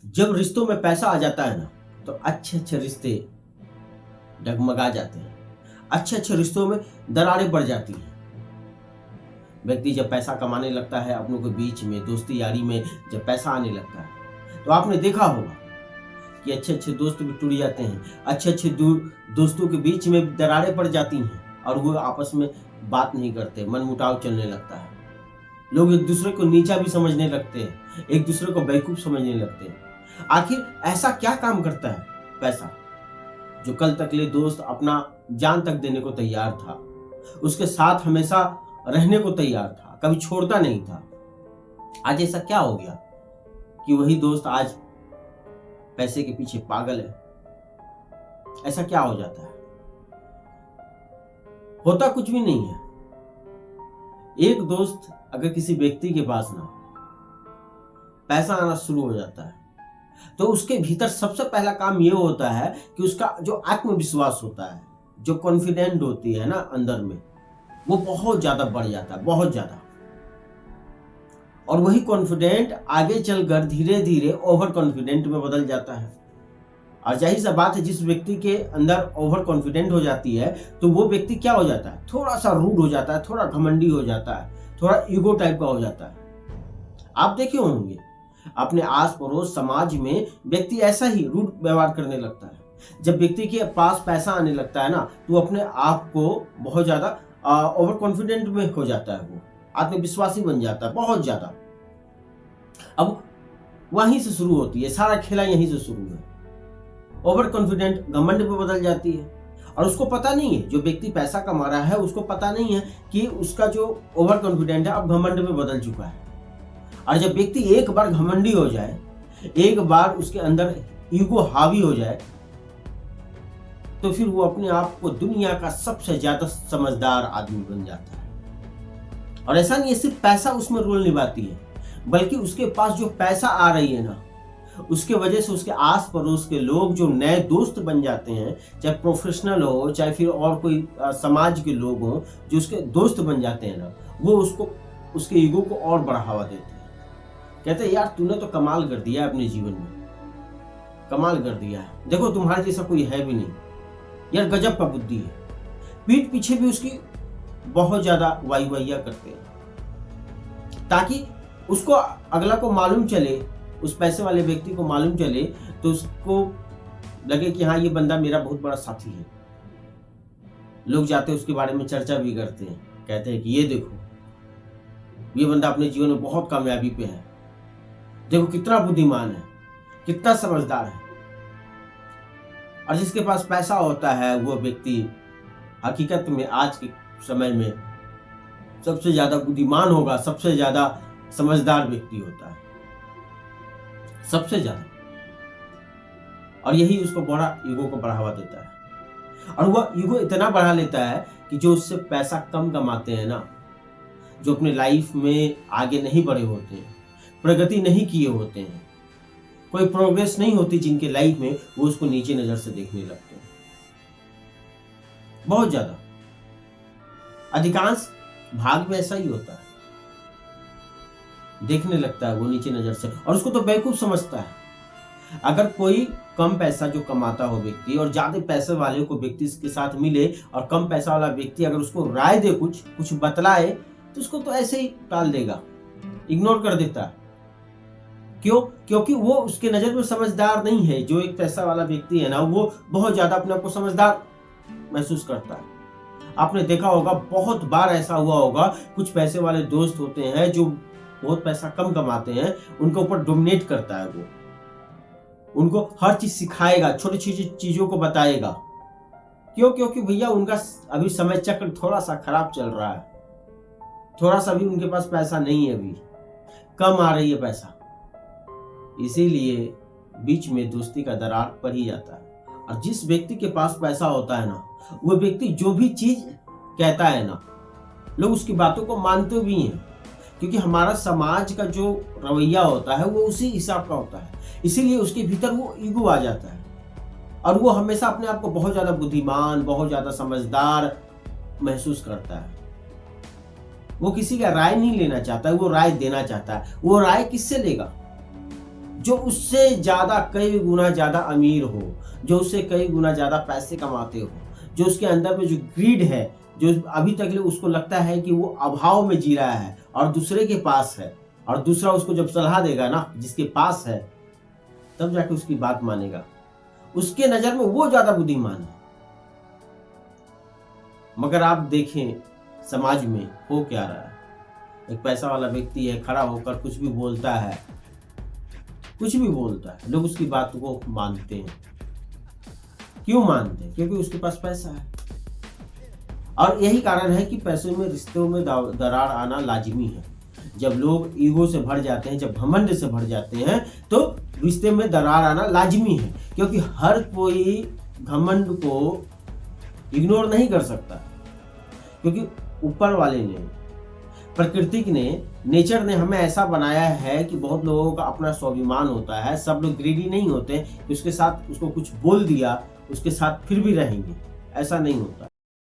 जब रिश्तों में पैसा आ जाता है ना, तो अच्छे अच्छे रिश्ते डगमगा जाते हैं। अच्छे अच्छे रिश्तों में दरारें पड़ जाती हैं। व्यक्ति जब पैसा कमाने लगता है, अपनों के बीच में दोस्ती यारी में जब पैसा आने लगता है, तो आपने देखा होगा कि अच्छे अच्छे दोस्त भी टूट जाते हैं। अच्छे अच्छे दोस्तों के बीच में दरारें पड़ जाती हैं और वो आपस में बात नहीं करते, मनमुटाव चलने लगता है। लोग एक दूसरे को नीचा भी समझने लगते हैं, एक दूसरे को बेवकूफ समझने लगते हैं। आखिर ऐसा क्या काम करता है पैसा, जो कल तक ले दोस्त अपना जान तक देने को तैयार था, उसके साथ हमेशा रहने को तैयार था, कभी छोड़ता नहीं था। आज ऐसा क्या हो गया कि वही दोस्त आज पैसे के पीछे पागल है? ऐसा क्या हो जाता है? होता कुछ भी नहीं है। एक दोस्त अगर किसी व्यक्ति के पास ना पैसा आना शुरू हो जाता है, तो उसके भीतर सबसे पहला काम ये होता है कि उसका जो आत्मविश्वास होता है, जो कॉन्फिडेंट होती है ना अंदर में, वो बहुत ज्यादा बढ़ जाता है, बहुत ज्यादा। और वही कॉन्फिडेंट आगे चलकर धीरे धीरे ओवर कॉन्फिडेंट में बदल जाता है। और जाहिर सा बात है, जिस व्यक्ति के अंदर ओवर कॉन्फिडेंट हो जाती है, तो वो व्यक्ति क्या हो जाता है? थोड़ा सा रूड हो जाता है, थोड़ा घमंडी हो जाता है, थोड़ा ईगो टाइप का हो जाता है। आप देखे होंगे अपने आस पड़ोस समाज में व्यक्ति ऐसा ही रूड व्यवहार करने लगता है। जब व्यक्ति के पास पैसा आने लगता है ना, तो अपने आप को बहुत ज्यादा ओवर कॉन्फिडेंट में हो जाता है, वो आत्मविश्वासी बन जाता है बहुत ज्यादा। अब वहीं से शुरू होती है, सारा खेला यहीं से शुरू है। ओवर कॉन्फिडेंट घमंड में बदल जाती है और उसको पता नहीं है, जो व्यक्ति पैसा कमा रहा है उसको पता नहीं है कि उसका जो ओवर कॉन्फिडेंट है अब घमंड में बदल चुका है। और जब व्यक्ति एक बार घमंडी हो जाए, एक बार उसके अंदर ईगो हावी हो जाए, तो फिर वो अपने आप को दुनिया का सबसे ज्यादा समझदार आदमी बन जाता है। और ऐसा नहीं है सिर्फ पैसा उसमें रोल निभाती है, बल्कि उसके पास जो पैसा आ रही है ना, उसके वजह से उसके आस पड़ोस के लोग जो नए दोस्त बन जाते हैं, चाहे प्रोफेशनल हो चाहे फिर और कोई समाज के लोग हो, जो उसके दोस्त बन जाते हैं ना, वो उसको उसके ईगो को और बढ़ावा देते हैं। कहते हैं यार तूने तो कमाल कर दिया है अपने जीवन में, कमाल कर दिया है, देखो तुम्हारे जैसा कोई है भी नहीं, यार गजब का बुद्धि है। पीठ पीछे भी उसकी बहुत ज्यादा वाई वाहिया करते हैं, ताकि उसको अगला को मालूम चले, उस पैसे वाले व्यक्ति को मालूम चले, तो उसको लगे कि हाँ ये बंदा मेरा बहुत बड़ा साथी है। लोग जाते हैं उसके बारे में चर्चा भी करते हैं, कहते हैं कि ये देखो ये बंदा अपने जीवन में बहुत कामयाबी पे है, देखो कितना बुद्धिमान है, कितना समझदार है। और जिसके पास पैसा होता है वो व्यक्ति हकीकत में आज के समय में सबसे ज्यादा बुद्धिमान होगा, सबसे ज्यादा समझदार व्यक्ति होता है, सबसे ज्यादा। और यही उसको बड़ा ईगो को बढ़ावा देता है। और वह ईगो इतना बढ़ा लेता है कि जो उससे पैसा कम कमाते हैं ना, जो अपने लाइफ में आगे नहीं बढ़े होते हैं, प्रगति नहीं किए होते हैं, कोई प्रोग्रेस नहीं होती जिनके लाइफ में, वो उसको नीचे नजर से देखने लगते हैं बहुत ज्यादा। अधिकांश भाग में ऐसा ही होता है, देखने लगता है वो नीचे नजर से, और उसको तो बेवकूफ समझता है। अगर कोई कम पैसा जो कमाता हो व्यक्ति और ज्यादा पैसे वाले को व्यक्ति के साथ मिले, और कम पैसा वाला व्यक्ति अगर उसको राय दे, कुछ बतलाए, तो उसको तो ऐसे ही टाल देगा, इग्नोर कर देता है। क्यों? क्योंकि वो उसके नजर में समझदार नहीं है। जो एक पैसा वाला व्यक्ति है ना, वो बहुत ज्यादा अपने आप को समझदार महसूस करता है। आपने देखा होगा, बहुत बार ऐसा हुआ होगा, कुछ पैसे वाले दोस्त होते हैं जो बहुत पैसा कम कमाते हैं, उनके ऊपर डोमिनेट करता है वो, उनको हर चीज सिखाएगा, छोटी छोटी चीजों को बताएगा। क्यों? क्योंकि भैया उनका अभी समय चक्र थोड़ा सा खराब चल रहा है, थोड़ा सा भी उनके पास पैसा नहीं है, अभी कम आ रही है पैसा, इसीलिए बीच में दोस्ती का दरार पड़ ही जाता है। और जिस व्यक्ति के पास पैसा होता है ना, वो व्यक्ति जो भी चीज कहता है ना, लोग उसकी बातों को मानते भी हैं, क्योंकि हमारा समाज का जो रवैया होता है वो उसी हिसाब का होता है। इसीलिए उसके भीतर वो ईगो आ जाता है और वो हमेशा अपने आप को बहुत ज्यादा बुद्धिमान, बहुत ज्यादा समझदार महसूस करता है। वो किसी का राय नहीं लेना चाहता है, वो राय देना चाहता है। वो राय किससे लेगा? जो उससे ज़्यादा कई गुना ज़्यादा अमीर हो, जो उससे कई गुना ज़्यादा पैसे कमाते हो, जो उसके अंदर में जो ग्रीड है, जो अभी तक ले उसको लगता है कि वो अभाव में जी रहा है और दूसरे के पास है, और दूसरा उसको जब सलाह देगा ना जिसके पास है, तब जाके उसकी बात मानेगा। उसके नज़र में वो ज़्यादा बुद्धिमान है। मगर आप देखें समाज में हो क्या रहा है। एक पैसा वाला व्यक्ति है, खड़ा होकर कुछ भी बोलता है, कुछ भी बोलता है, लोग उसकी बात को मानते हैं। क्यों मानते हैं? क्योंकि उसके पास पैसा है। और यही कारण है कि पैसे में, रिश्तों में दरार आना लाजिमी है। जब लोग ईगो से भर जाते हैं, जब घमंड से भर जाते हैं, तो रिश्ते में दरार आना लाजिमी है। क्योंकि हर कोई घमंड को इग्नोर नहीं कर सकता, क्योंकि ऊपर वाले ने, प्रकृति ने, नेचर ने हमें ऐसा बनाया है कि बहुत लोगों का अपना स्वाभिमान होता है। सब लोग ग्रीडी नहीं होते कि उसके साथ उसको कुछ बोल दिया उसके साथ फिर भी रहेंगे, ऐसा नहीं होता।